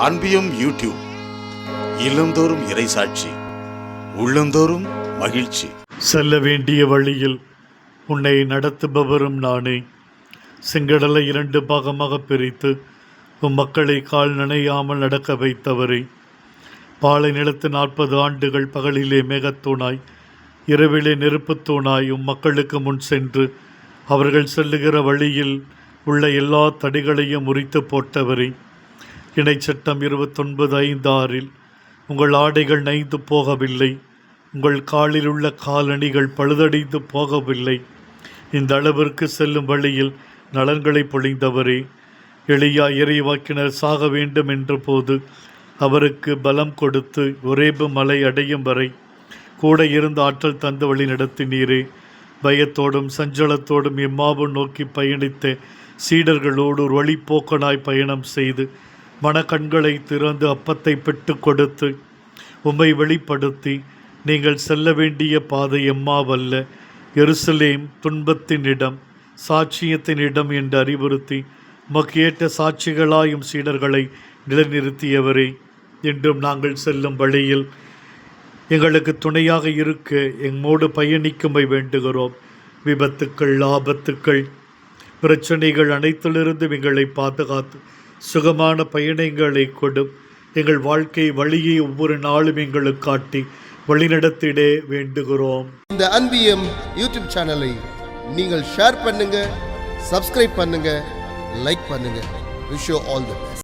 அன்பியும் YouTube இல்லந்தோறும் இறைசாட்சி, உள்ளந்தோறும் மகிழ்ச்சி. செல்ல வேண்டிய வழியில் உன்னை நடத்துபவரும் நானே. செங்கடலை 2 பாகமாக பிரித்து மக்களை கால் நனையாமல் நடக்க வைத்தவரே. பாலை நிலத்து 40 ஆண்டுகள் பகலிலே மேகத்தூணாய் இரவிலே நெருப்புத்தூணாய் மக்களுக்கு முன் சென்று அவர்கள் செல்லுகிற வழியில் உள்ள எல்லா தடைகளையும் முறித்து போட்டவரே. இணைச்சட்டம் 29:5 உங்கள் ஆடைகள் நைந்து போகவில்லை, உங்கள் காலில் உள்ள காலணிகள் பழுதடைந்து போகவில்லை. இந்த அளவிற்கு செல்லும் வழியில் நலன்களை பொழிந்தவரே. எலியா இறைவாக்கினர் சாக வேண்டும் என்ற போது அவருக்கு பலம் கொடுத்து ஒரேபு மலை அடையும் வரை கூட இருந்து ஆற்றல் தந்து வழி நடத்தினீரே. பயத்தோடும் சஞ்சலத்தோடும் எம்மாவு நோக்கி பயணித்த சீடர்களோடு ஒரு வழிப்போக்கனாய் பயணம் செய்து மனக்கண்களை திறந்து அப்பத்தை பெற்று கொடுத்து உம்மை வெளிப்படுத்தி நீங்கள் செல்ல வேண்டிய பாதை எம்மாவல்ல, எருசலேம் துன்பத்தின் இடம், சாட்சியத்தின் இடம் என்று அறிவுறுத்தி உமக்கேற்ற சாட்சிகளாயும் சீடர்களை நிலைநிறுத்தியவரே. என்றும் நாங்கள் செல்லும் வழியில் எங்களுக்கு துணையாக இருக்க எம்மோடு பயணிக்கும்பை வேண்டுகிறோம். விபத்துக்கள், ஆபத்துக்கள், பிரச்சனைகள் அனைத்திலிருந்தும் எங்களை பாதுகாத்து சுகமான பயணங்களை கொடும். எங்கள் வாழ்க்கை வழியை ஒவ்வொரு நாளும் எங்களுக்கு காட்டி வழிநடத்திட வேண்டுகிறோம். இந்த அன்பியம் யூடியூப் சேனலை நீங்கள் ஷேர் பண்ணுங்க, சப்ஸ்கிரைப் பண்ணுங்க, லைக் பண்ணுங்க. Wish you all the best.